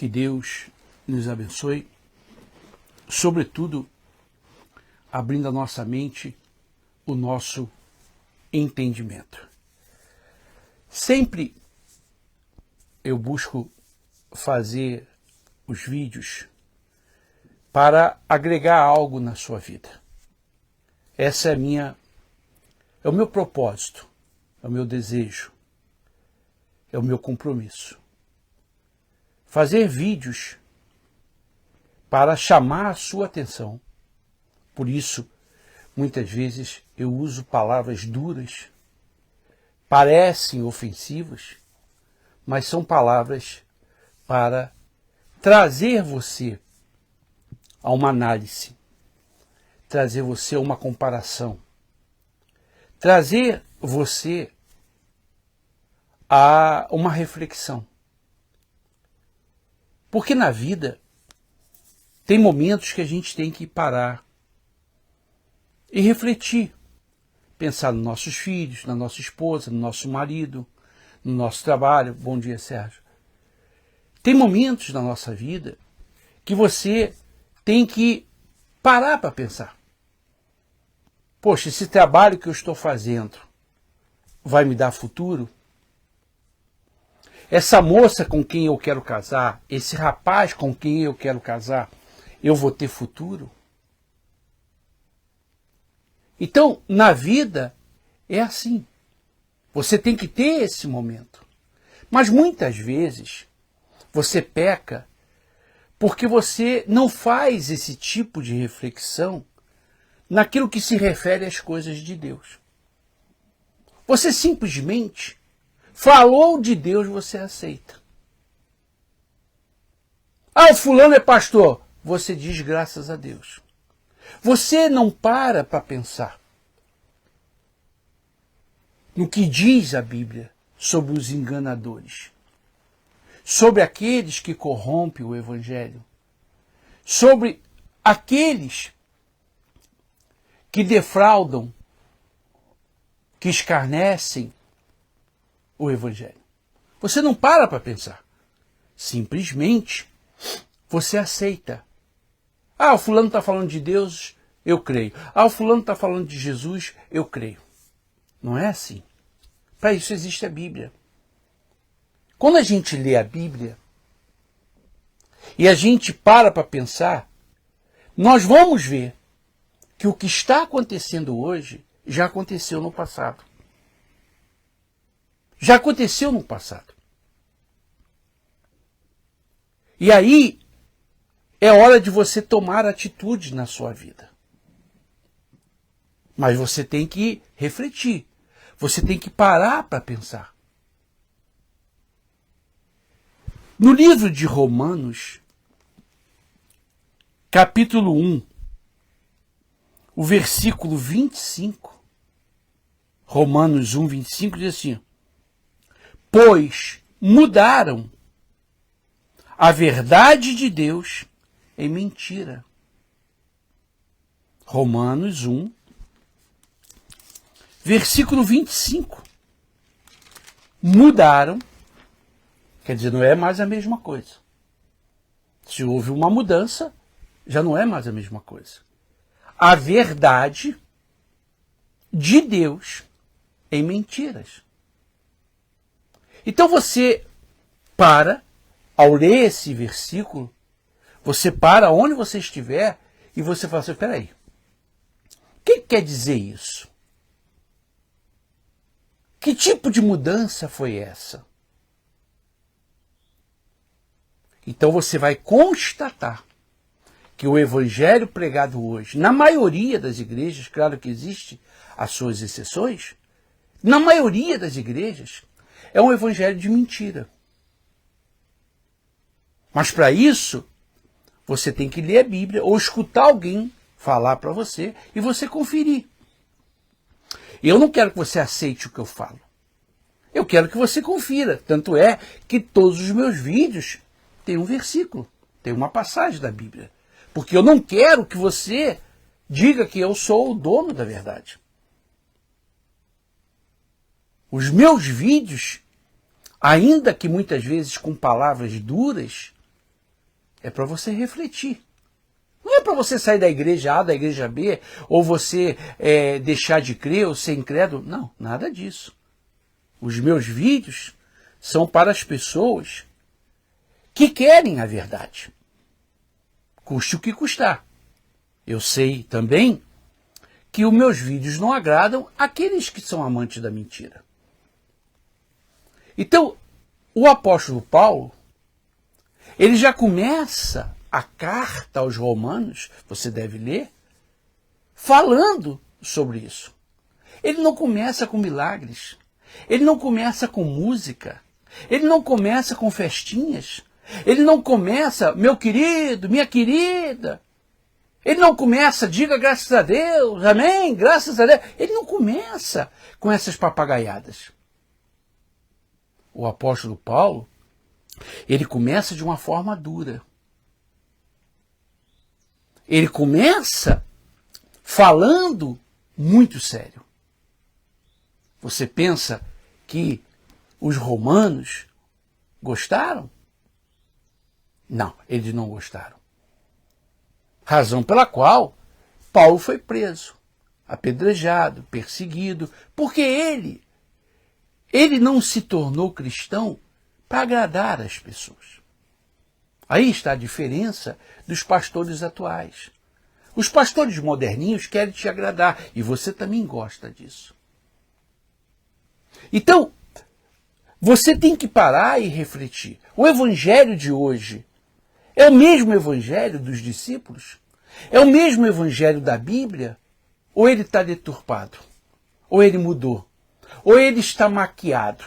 Que Deus nos abençoe, sobretudo abrindo a nossa mente, o nosso entendimento. Sempre eu busco fazer os vídeos para agregar algo na sua vida. Essa é o meu propósito, é o meu desejo, é o meu compromisso. Fazer vídeos para chamar a sua atenção. Por isso, muitas vezes eu uso palavras duras, parecem ofensivas, mas são palavras para trazer você a uma análise, trazer você a uma comparação, trazer você a uma reflexão. Porque na vida tem momentos que a gente tem que parar e refletir, pensar nos nossos filhos, na nossa esposa, no nosso marido, no nosso trabalho. Bom dia, Sérgio. Tem momentos na nossa vida que você tem que parar para pensar. Poxa, esse trabalho que eu estou fazendo vai me dar futuro? Essa moça com quem eu quero casar, esse rapaz com quem eu quero casar, eu vou ter futuro? Então, na vida, é assim. Você tem que ter esse momento. Mas muitas vezes, você peca porque você não faz esse tipo de reflexão naquilo que se refere às coisas de Deus. Você simplesmente falou de Deus, você aceita. Ah, o fulano é pastor. Você diz graças a Deus. Você não para pensar no que diz a Bíblia sobre os enganadores, sobre aqueles que corrompem o Evangelho, sobre aqueles que defraudam, que escarnecem o Evangelho. Você não para pensar. Simplesmente você aceita. Ah, o fulano está falando de Deus, eu creio. Ah, o fulano está falando de Jesus, eu creio. Não é assim. Para isso existe a Bíblia. Quando a gente lê a Bíblia e a gente para pensar, nós vamos ver que o que está acontecendo hoje já aconteceu no passado. Já aconteceu no passado. E aí é hora de você tomar atitude na sua vida. Mas você tem que refletir. Você tem que parar para pensar. No livro de Romanos, capítulo 1, o versículo 25, Romanos 1, 25, diz assim: pois mudaram a verdade de Deus em mentira. Romanos 1, versículo 25. Mudaram, quer dizer, não é mais a mesma coisa. Se houve uma mudança, já não é mais a mesma coisa. A verdade de Deus em mentiras. Então você para, ao ler esse versículo, você para onde você estiver e você fala assim, peraí, o que quer dizer isso? Que tipo de mudança foi essa? Então você vai constatar que o evangelho pregado hoje, na maioria das igrejas, claro que existe as suas exceções, na maioria das igrejas, é um evangelho de mentira. Mas para isso, você tem que ler a Bíblia ou escutar alguém falar para você e você conferir. Eu não quero que você aceite o que eu falo. Eu quero que você confira. Tanto é que todos os meus vídeos têm um versículo, tem uma passagem da Bíblia. Porque eu não quero que você diga que eu sou o dono da verdade. Os meus vídeos, ainda que muitas vezes com palavras duras, É para você refletir. Não é para você sair da igreja A, da igreja B, ou você deixar de crer ou ser incrédulo. Não, nada disso. Os meus vídeos são para as pessoas que querem a verdade. Custe o que custar. Eu sei também que os meus vídeos não agradam aqueles que são amantes da mentira. Então, o apóstolo Paulo, ele já começa a carta aos Romanos, você deve ler, falando sobre isso. Ele não começa com milagres, ele não começa com música, ele não começa com festinhas, ele não começa, meu querido, minha querida. Ele não começa, diga graças a Deus, amém, graças a Deus. Ele não começa com essas papagaiadas. O apóstolo Paulo, ele começa de uma forma dura. Ele começa falando muito sério. Você pensa que os romanos gostaram? Não, eles não gostaram. Razão pela qual Paulo foi preso, apedrejado, perseguido, porque ele não se tornou cristão para agradar as pessoas. Aí está a diferença dos pastores atuais. Os pastores moderninhos querem te agradar e você também gosta disso. Então, você tem que parar e refletir. O evangelho de hoje é o mesmo evangelho dos discípulos? É o mesmo evangelho da Bíblia? Ou ele está deturpado? Ou ele mudou? Ou ele está maquiado?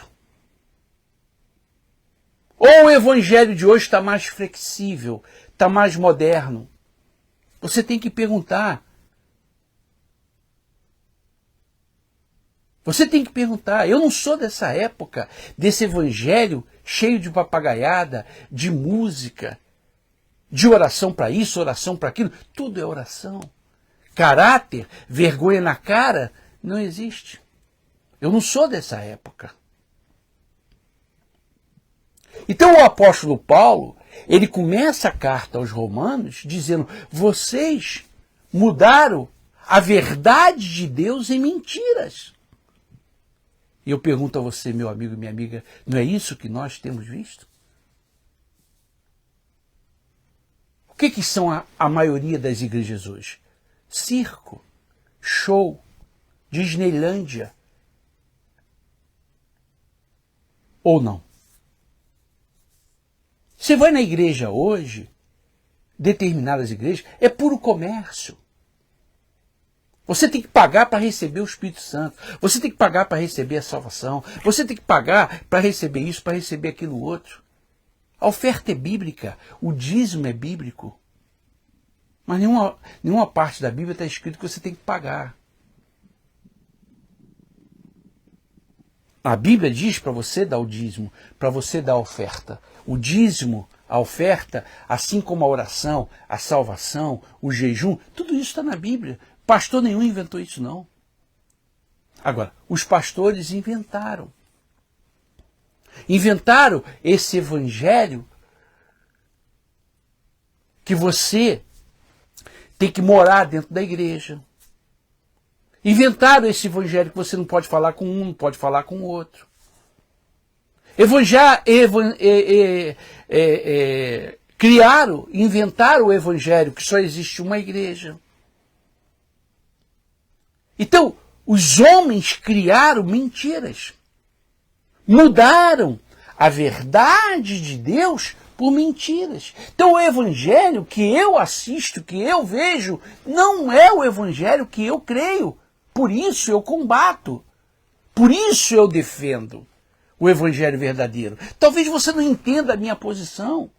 Ou o evangelho de hoje está mais flexível, está mais moderno? Você tem que perguntar. Você tem que perguntar. Eu não sou dessa época, desse evangelho cheio de papagaiada, de música, de oração para isso, oração para aquilo. Tudo é oração. Caráter, vergonha na cara, não existe. Eu não sou dessa época. Então o apóstolo Paulo, ele começa a carta aos Romanos dizendo: vocês mudaram a verdade de Deus em mentiras. E eu pergunto a você, meu amigo e minha amiga, não é isso que nós temos visto? O que são a maioria das igrejas hoje? Circo, show, Disneylândia. Ou não? Você vai na igreja hoje, determinadas igrejas, é puro comércio. Você tem que pagar para receber o Espírito Santo. Você tem que pagar para receber a salvação. Você tem que pagar para receber isso, para receber aquilo outro. A oferta é bíblica. O dízimo é bíblico. Mas nenhuma parte da Bíblia está escrito que você tem que pagar. A Bíblia diz para você dar o dízimo, para você dar a oferta. O dízimo, a oferta, assim como a oração, a salvação, o jejum, tudo isso está na Bíblia. Pastor nenhum inventou isso, não. Agora, os pastores inventaram. Inventaram esse evangelho que você tem que morar dentro da igreja. Inventaram esse evangelho que você não pode falar com um, não pode falar com o outro. Criaram, inventaram o evangelho que só existe uma igreja. Então, os homens criaram mentiras. Mudaram a verdade de Deus por mentiras. Então o evangelho que eu assisto, que eu vejo, não é o evangelho que eu creio. Por isso eu combato. Por isso eu defendo o evangelho verdadeiro. Talvez você não entenda a minha posição.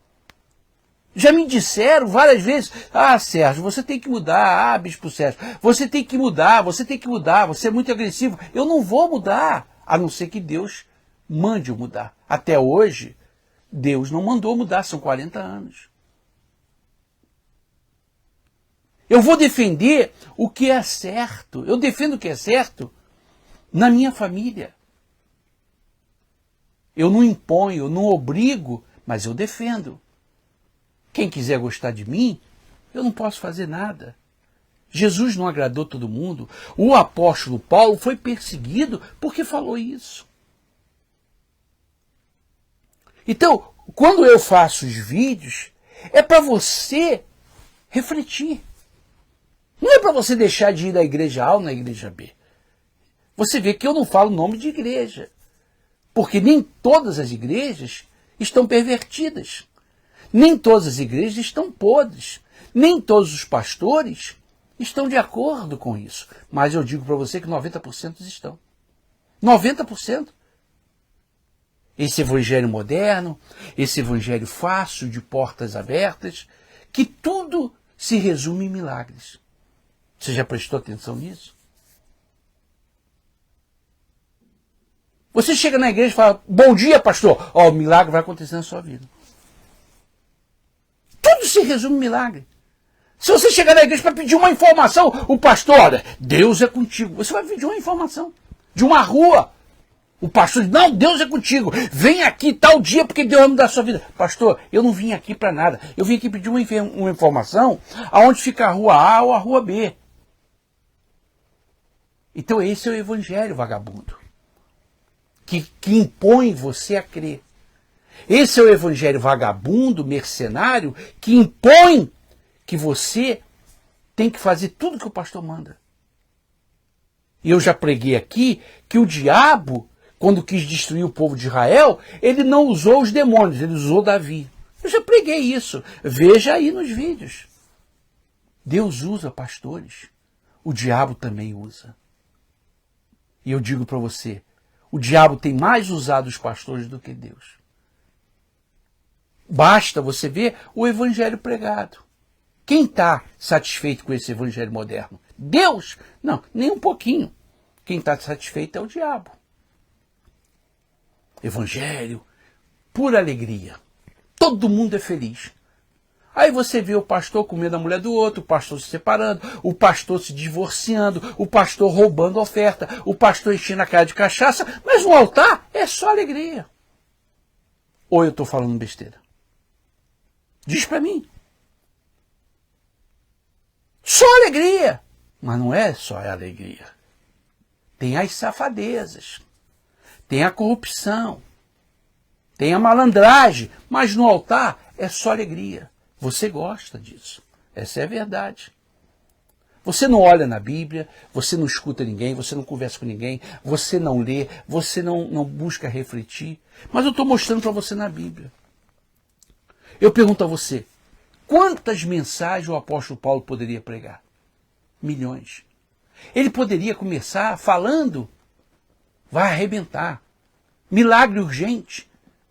Já me disseram várias vezes: ah, Sérgio, você tem que mudar. Ah, Bispo Sérgio, você tem que mudar, você tem que mudar, você é muito agressivo. Eu não vou mudar, a não ser que Deus mande eu mudar. Até hoje, Deus não mandou mudar, são 40 anos. Eu vou defender o que é certo. Eu defendo o que é certo na minha família. Eu não imponho, eu não obrigo, mas eu defendo. Quem quiser gostar de mim, eu não posso fazer nada. Jesus não agradou todo mundo. O apóstolo Paulo foi perseguido porque falou isso. Então, quando eu faço os vídeos, é para você refletir. Não é para você deixar de ir na igreja A ou na igreja B. Você vê que eu não falo nome de igreja. Porque nem todas as igrejas estão pervertidas. Nem todas as igrejas estão podres. Nem todos os pastores estão de acordo com isso. Mas eu digo para você que 90% estão. 90%. Esse evangelho moderno, esse evangelho fácil, de portas abertas, que tudo se resume em milagres. Você já prestou atenção nisso? Você chega na igreja e fala, bom dia, pastor. Ó, o milagre vai acontecer na sua vida. Tudo se resume em milagre. Se você chegar na igreja para pedir uma informação, o pastor, olha, Deus é contigo. Você vai pedir uma informação de uma rua. O pastor diz, não, Deus é contigo. Vem aqui tal dia porque Deus vai mudar a sua vida. Pastor, eu não vim aqui para nada. Eu vim aqui pedir uma informação aonde fica a rua A ou a rua B. Então esse é o evangelho vagabundo. Que impõe você a crer. Esse é o evangelho vagabundo, mercenário, que impõe que você tem que fazer tudo que o pastor manda. E eu já preguei aqui que o diabo, quando quis destruir o povo de Israel, ele não usou os demônios, ele usou Davi. Eu já preguei isso. Veja aí nos vídeos. Deus usa pastores. O diabo também usa. E eu digo para você, o diabo tem mais usado os pastores do que Deus. Basta você ver o evangelho pregado. Quem está satisfeito com esse evangelho moderno? Deus? Não, nem um pouquinho. Quem está satisfeito é o diabo. Evangelho, pura alegria. Todo mundo é feliz. Aí você vê o pastor comendo a mulher do outro, o pastor se separando, o pastor se divorciando, o pastor roubando oferta, o pastor enchendo a cara de cachaça, mas no altar é só alegria. Ou eu estou falando besteira? Diz para mim. Só alegria. Mas não é só a alegria. Tem as safadezas. Tem a corrupção. Tem a malandragem. Mas no altar é só alegria. Você gosta disso. Essa é a verdade. Você não olha na Bíblia, você não escuta ninguém, você não conversa com ninguém, você não lê, você não busca refletir. Mas eu estou mostrando para você na Bíblia. Eu pergunto a você, quantas mensagens o apóstolo Paulo poderia pregar? Milhões. Ele poderia começar falando, vai arrebentar, milagre urgente,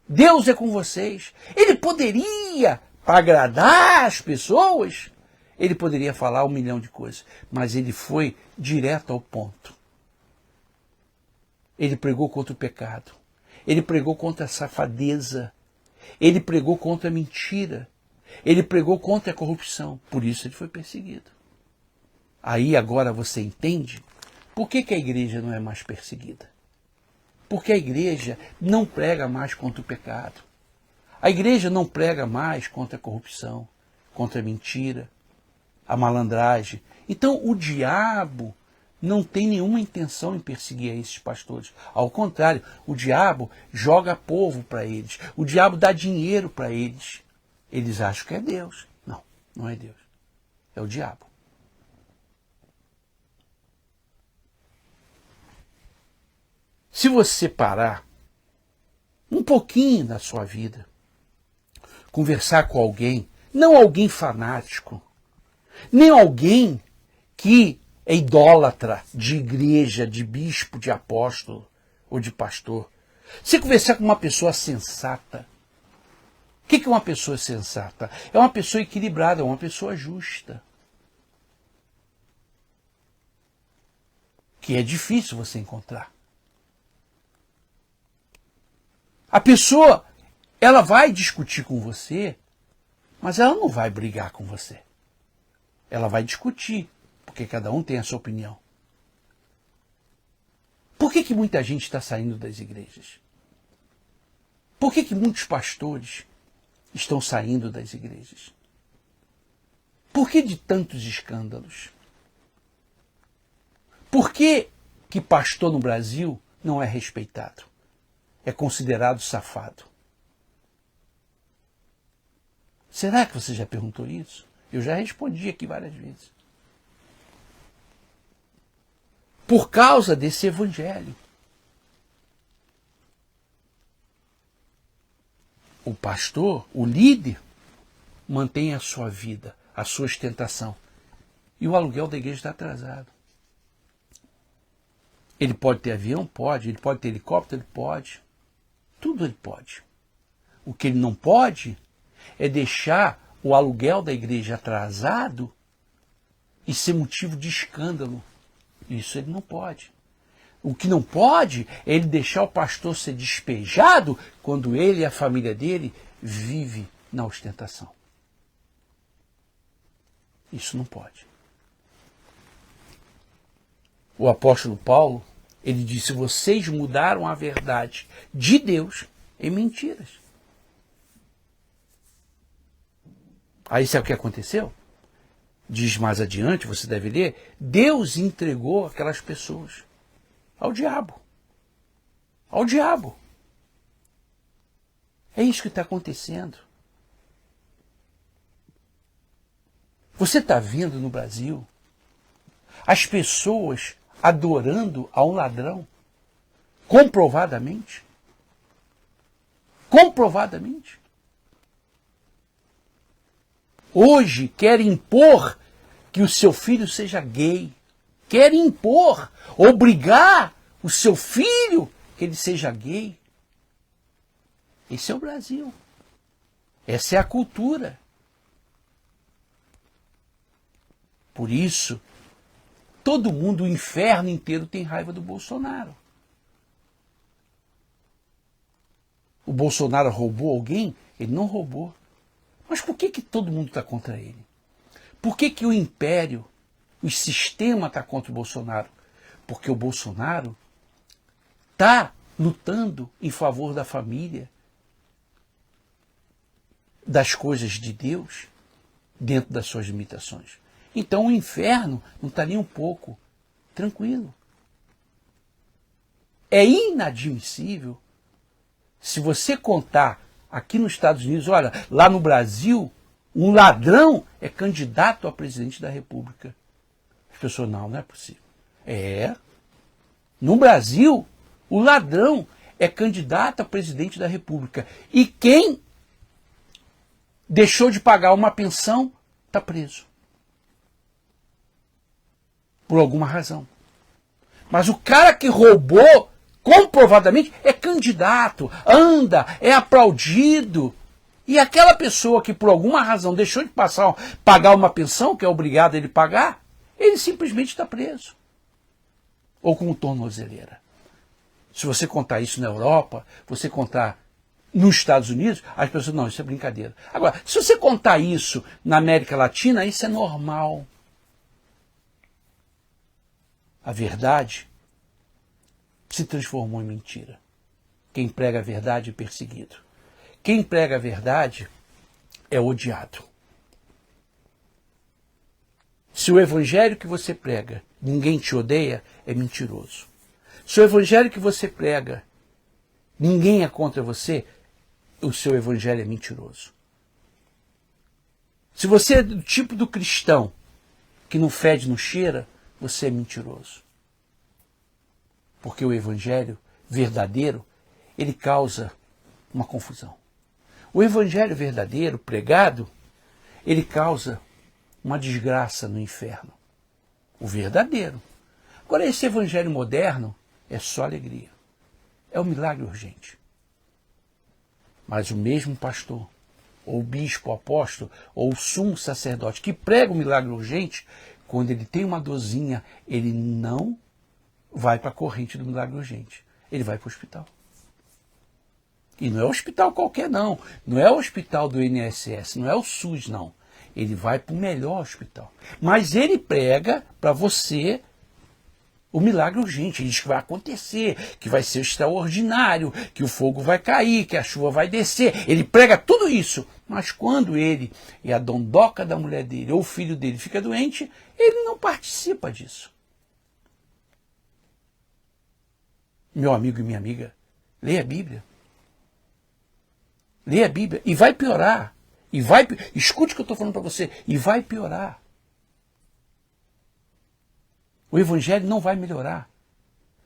Deus é com vocês. Ele poderia, para agradar as pessoas, ele poderia falar 1 milhão de coisas, mas ele foi direto ao ponto. Ele pregou contra o pecado, ele pregou contra a safadeza, ele pregou contra a mentira, ele pregou contra a corrupção, por isso ele foi perseguido. Aí agora você entende por que a igreja não é mais perseguida. Porque a igreja não prega mais contra o pecado. A igreja não prega mais contra a corrupção, contra a mentira, a malandragem. Então o diabo não tem nenhuma intenção em perseguir esses pastores. Ao contrário, o diabo joga povo para eles. O diabo dá dinheiro para eles. Eles acham que é Deus. Não, não é Deus. É o diabo. Se você parar um pouquinho da sua vida, conversar com alguém, não alguém fanático, nem alguém que é idólatra de igreja, de bispo, de apóstolo ou de pastor. Você conversar com uma pessoa sensata. O que é uma pessoa sensata? É uma pessoa equilibrada, é uma pessoa justa. Que é difícil você encontrar. A pessoa, ela vai discutir com você, mas ela não vai brigar com você. Ela vai discutir, porque cada um tem a sua opinião. Por que muita gente está saindo das igrejas? Por que muitos pastores estão saindo das igrejas? Por que de tantos escândalos? Por que pastor no Brasil não é respeitado? É considerado safado. Será que você já perguntou isso? Eu já respondi aqui várias vezes. Por causa desse evangelho. O pastor, o líder, mantém a sua vida, a sua ostentação. E o aluguel da igreja está atrasado. Ele pode ter avião? Pode. Ele pode ter helicóptero? Ele pode. Tudo ele pode. O que ele não pode é deixar o aluguel da igreja atrasado e ser motivo de escândalo. Isso ele não pode. O que não pode é ele deixar o pastor ser despejado quando ele e a família dele vive na ostentação. Isso não pode. O apóstolo Paulo, ele disse: vocês mudaram a verdade de Deus em mentiras. Aí sabe o que aconteceu? Diz mais adiante, você deve ler, Deus entregou aquelas pessoas ao diabo. Ao diabo. É isso que está acontecendo. Você está vendo no Brasil as pessoas adorando a um ladrão, comprovadamente. Comprovadamente. Hoje querem impor que o seu filho seja gay. Querem impor, obrigar o seu filho que ele seja gay. Esse é o Brasil. Essa é a cultura. Por isso, todo mundo, o inferno inteiro, tem raiva do Bolsonaro. O Bolsonaro roubou alguém? Ele não roubou. Mas por que todo mundo está contra ele? Por que o império, o sistema está contra o Bolsonaro? Porque o Bolsonaro está lutando em favor da família, das coisas de Deus, dentro das suas limitações. Então o inferno não está nem um pouco tranquilo. É inadmissível se você contar aqui nos Estados Unidos, olha, lá no Brasil, um ladrão é candidato a presidente da República. As pessoas, não é possível. No Brasil, o ladrão é candidato a presidente da República. E quem deixou de pagar uma pensão está preso. Por alguma razão. Mas o cara que roubou, comprovadamente, é candidato, anda, é aplaudido. E aquela pessoa que por alguma razão deixou de pagar uma pensão, que é obrigado a ele pagar, ele simplesmente está preso. Ou com tornozeleira. Se você contar isso na Europa, você contar nos Estados Unidos, as pessoas, não, isso é brincadeira. Agora, se você contar isso na América Latina, isso é normal. A verdade se transformou em mentira. Quem prega a verdade é perseguido. Quem prega a verdade é odiado. Se o evangelho que você prega, ninguém te odeia, é mentiroso. Se o evangelho que você prega, ninguém é contra você, o seu evangelho é mentiroso. Se você é do tipo do cristão que não fede, não cheira, você é mentiroso. Porque o evangelho verdadeiro, ele causa uma confusão. O evangelho verdadeiro, pregado, ele causa uma desgraça no inferno. O verdadeiro. Agora, esse evangelho moderno é só alegria. É um milagre urgente. Mas o mesmo pastor, ou bispo, ou apóstolo, ou o sumo sacerdote que prega o milagre urgente, quando ele tem uma dorzinha, ele não vai para a corrente do milagre urgente. Ele vai para o hospital. E não é hospital qualquer, não. Não é o hospital do INSS, não é o SUS, não. Ele vai para o melhor hospital. Mas ele prega para você o milagre urgente. Ele diz que vai acontecer, que vai ser extraordinário, que o fogo vai cair, que a chuva vai descer. Ele prega tudo isso. Mas quando ele e a dondoca da mulher dele ou o filho dele fica doente, ele não participa disso. Meu amigo e minha amiga, leia a Bíblia. Leia a Bíblia e vai piorar. Escute o que eu estou falando para você, e vai piorar. O evangelho não vai melhorar,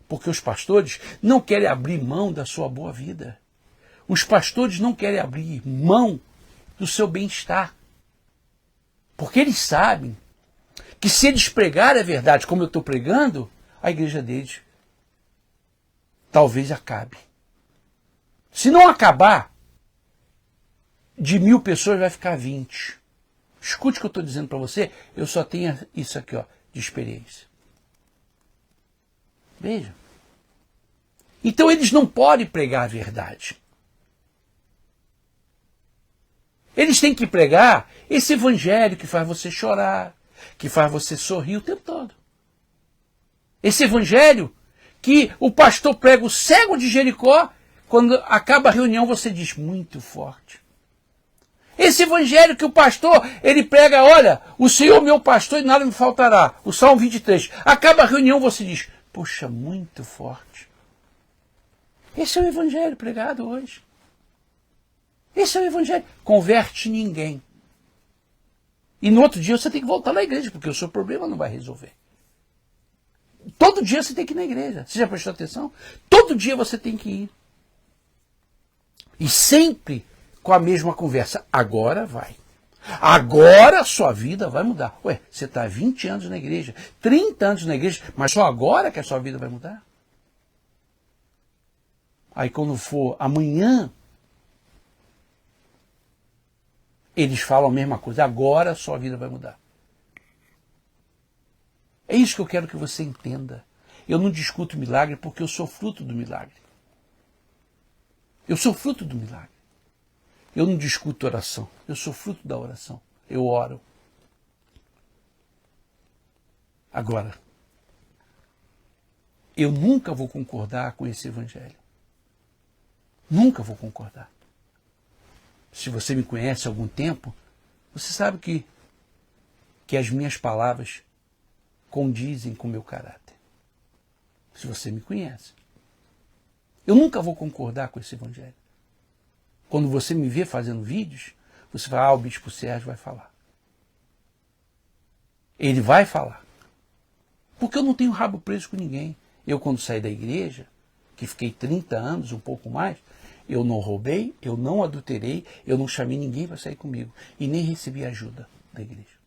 porque os pastores não querem abrir mão da sua boa vida. Os pastores não querem abrir mão do seu bem-estar, porque eles sabem que se eles pregarem a verdade como eu estou pregando, a igreja deles talvez acabe. Se não acabar, de 1000 pessoas vai ficar 20. Escute o que eu estou dizendo para você, eu só tenho isso aqui, ó, de experiência. Veja. Então eles não podem pregar a verdade. Eles têm que pregar esse evangelho que faz você chorar, que faz você sorrir o tempo todo. Esse evangelho que o pastor prega o cego de Jericó, quando acaba a reunião você diz, muito forte. Esse evangelho que o pastor, ele prega, olha, o Senhor meu pastor e nada me faltará. O Salmo 23. Acaba a reunião você diz, poxa, muito forte. Esse é o evangelho pregado hoje. Esse é o evangelho. Converte ninguém. E no outro dia você tem que voltar na igreja, porque o seu problema não vai resolver. Todo dia você tem que ir na igreja. Você já prestou atenção? Todo dia você tem que ir. E sempre com a mesma conversa. Agora vai. Agora a sua vida vai mudar. Ué, você está há 20 anos na igreja, 30 anos na igreja, mas só agora que a sua vida vai mudar? Aí quando for amanhã, eles falam a mesma coisa. Agora a sua vida vai mudar. É isso que eu quero que você entenda. Eu não discuto milagre porque eu sou fruto do milagre. Eu sou fruto do milagre. Eu não discuto oração. Eu sou fruto da oração. Eu oro. Agora, eu nunca vou concordar com esse evangelho. Nunca vou concordar. Se você me conhece há algum tempo, você sabe que as minhas palavras condizem com o meu caráter. Se você me conhece. Eu nunca vou concordar com esse evangelho. Quando você me vê fazendo vídeos, você fala, o bispo Sérgio vai falar. Ele vai falar. Porque eu não tenho rabo preso com ninguém. Eu, quando saí da igreja, que fiquei 30 anos, um pouco mais, eu não roubei, eu não adulterei, eu não chamei ninguém para sair comigo. E nem recebi ajuda da igreja.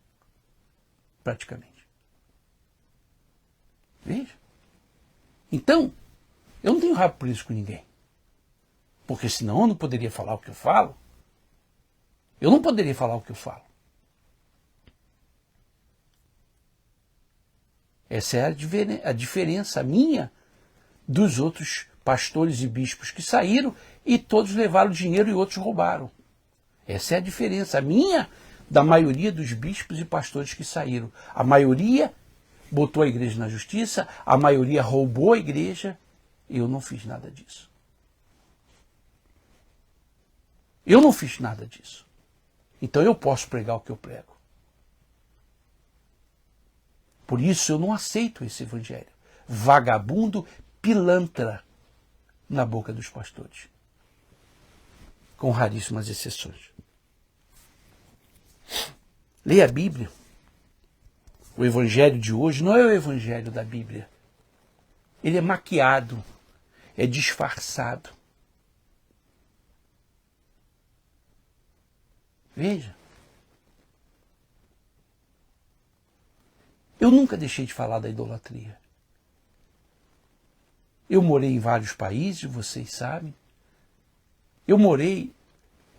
Praticamente. Veja. Então, eu não tenho rabo preso com ninguém. Porque senão eu não poderia falar o que eu falo. Eu não poderia falar o que eu falo. Essa é a diferença minha dos outros pastores e bispos que saíram e todos levaram dinheiro e outros roubaram. Essa é a diferença minha da maioria dos bispos e pastores que saíram. A maioria botou a igreja na justiça, a maioria roubou a igreja. Eu não fiz nada disso. Eu não fiz nada disso. Então eu posso pregar o que eu prego. Por isso eu não aceito esse evangelho. Vagabundo, pilantra na boca dos pastores. Com raríssimas exceções. Leia a Bíblia. O evangelho de hoje não é o evangelho da Bíblia. Ele é maquiado, é disfarçado. Veja. Eu nunca deixei de falar da idolatria. Eu morei em vários países, vocês sabem. Eu morei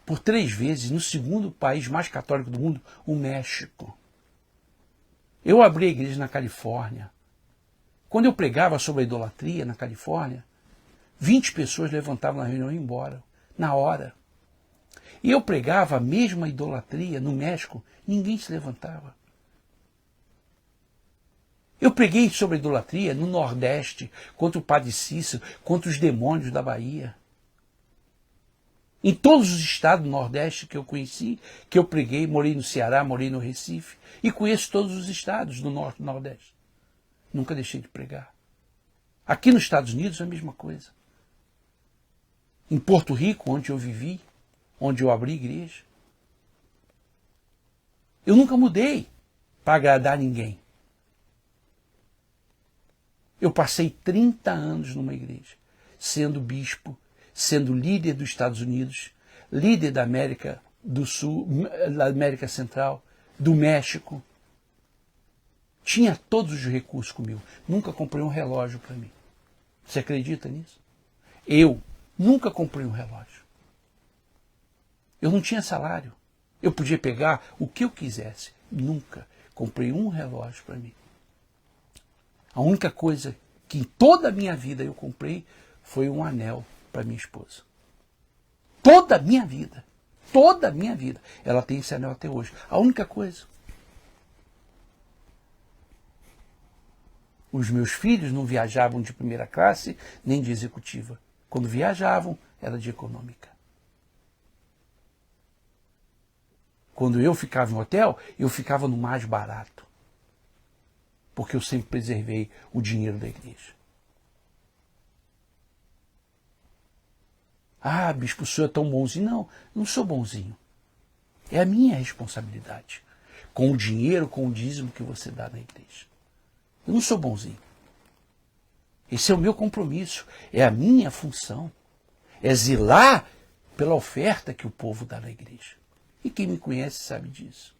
por 3 vezes no segundo país mais católico do mundo, o México. Eu abri a igreja na Califórnia. Quando eu pregava sobre a idolatria na Califórnia, 20 pessoas levantavam na reunião e iam embora, na hora. E eu pregava a mesma idolatria no México, ninguém se levantava. Eu preguei sobre a idolatria no Nordeste, contra o Padre Cícero, contra os demônios da Bahia. Em todos os estados do Nordeste que eu conheci, que eu preguei, morei no Ceará, morei no Recife, e conheço todos os estados do Norte e Nordeste. Nunca deixei de pregar. Aqui nos Estados Unidos é a mesma coisa. Em Porto Rico, onde eu vivi, onde eu abri igreja. Eu nunca mudei para agradar ninguém. Eu passei 30 anos numa igreja, sendo bispo, sendo líder dos Estados Unidos, líder da América do Sul, da América Central, do México. Tinha todos os recursos comigo. Nunca comprei um relógio para mim. Você acredita nisso? Eu nunca comprei um relógio. Eu não tinha salário. Eu podia pegar o que eu quisesse. Nunca comprei um relógio para mim. A única coisa que em toda a minha vida eu comprei foi um anel para minha esposa. Toda a minha vida. Toda a minha vida. Ela tem esse anel até hoje. A única coisa. Os meus filhos não viajavam de primeira classe nem de executiva. Quando viajavam, era de econômica. Quando eu ficava em hotel, eu ficava no mais barato. Porque eu sempre preservei o dinheiro da igreja. Ah, bispo, o senhor é tão bonzinho. Não, não sou bonzinho. É a minha responsabilidade. Com o dinheiro, com o dízimo que você dá na igreja. Eu não sou bonzinho. Esse é o meu compromisso. É a minha função. É zelar pela oferta que o povo dá na igreja. E quem me conhece sabe disso.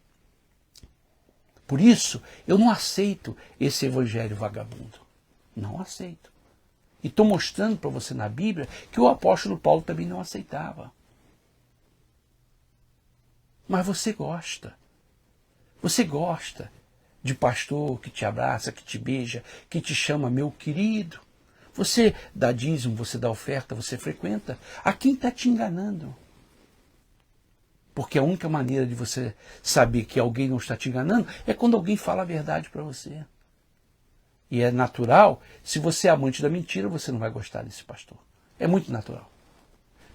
Por isso, eu não aceito esse evangelho vagabundo. Não aceito. E estou mostrando para você na Bíblia que o apóstolo Paulo também não aceitava. Mas você gosta. Você gosta de pastor que te abraça, que te beija, que te chama meu querido. Você dá dízimo, você dá oferta, você frequenta. A quem está te enganando? Porque a única maneira de você saber que alguém não está te enganando é quando alguém fala a verdade para você. E é natural, se você é amante da mentira, você não vai gostar desse pastor. É muito natural.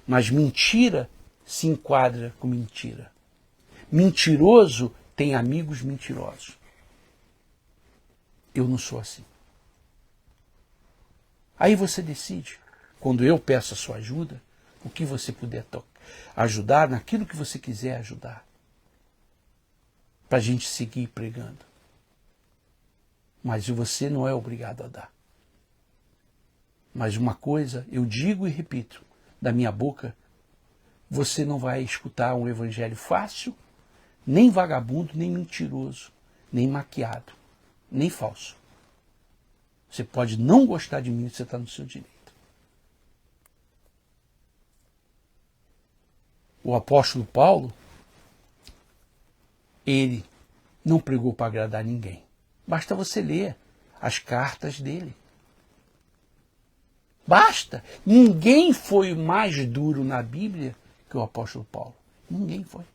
Mas mentira se enquadra com mentira. Mentiroso tem amigos mentirosos. Eu não sou assim. Aí você decide, quando eu peço a sua ajuda, o que você puder ajudar, naquilo que você quiser ajudar. Para a gente seguir pregando. Mas você não é obrigado a dar. Mas uma coisa, eu digo e repito, da minha boca, você não vai escutar um evangelho fácil, nem vagabundo, nem mentiroso, nem maquiado, nem falso. Você pode não gostar de mim, você está no seu direito. O apóstolo Paulo, ele não pregou para agradar ninguém. Basta você ler as cartas dele. Basta. Ninguém foi mais duro na Bíblia que o apóstolo Paulo. Ninguém foi.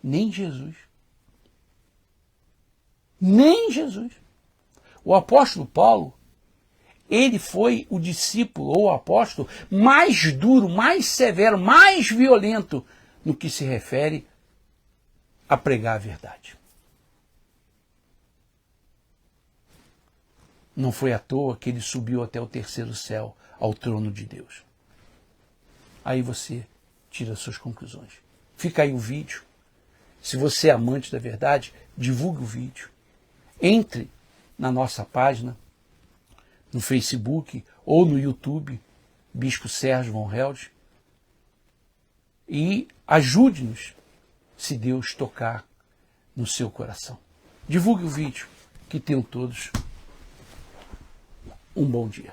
Nem Jesus. Nem Jesus. O apóstolo Paulo, ele foi o discípulo ou o apóstolo mais duro, mais severo, mais violento no que se refere a pregar a verdade. Não foi à toa que ele subiu até o terceiro céu, ao trono de Deus. Aí você tira suas conclusões. Fica aí o vídeo. Se você é amante da verdade, divulgue o vídeo. Entre na nossa página, no Facebook ou no YouTube, Bispo Sérgio Von Held, e ajude-nos, se Deus tocar no seu coração. Divulgue o vídeo. Que tenham todos um bom dia.